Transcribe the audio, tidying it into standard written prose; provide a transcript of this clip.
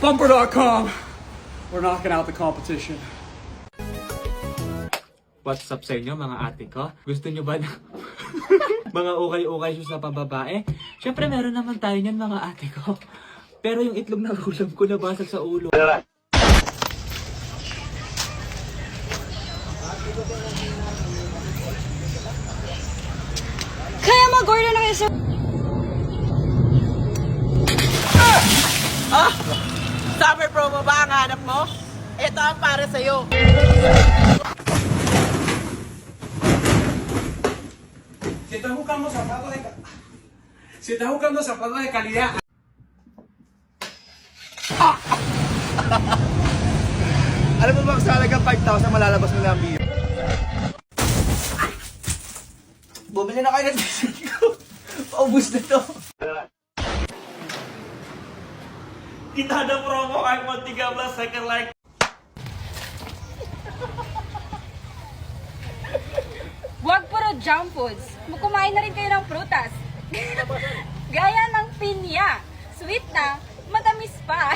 Bumper.com. We're knocking out the competition. What's up sa inyo mga ate ko? Gusto nyo ba na mga ukay-ukay shoes na pambabae? Siyempre meron naman tayo niyan mga ate ko. Pero yung itlog na ulam ko nabasag sa ulo. Kaya mag-order na kayo sa... Summer promo ba ang hanap mo? Ito ang para sa'yo. Si estás buscando zapatos de calidad. Alam mo ba sa halagang 5,000 malalabas mo na ang beer? Bumili na kayo ng diesel ko. Paubos na to. Kita ada promo iPhone 13 second like. Huwag puro junk foods. Kumain na rin kayo ng prutas. Gaya ng pinya. Sweet na, matamis pa.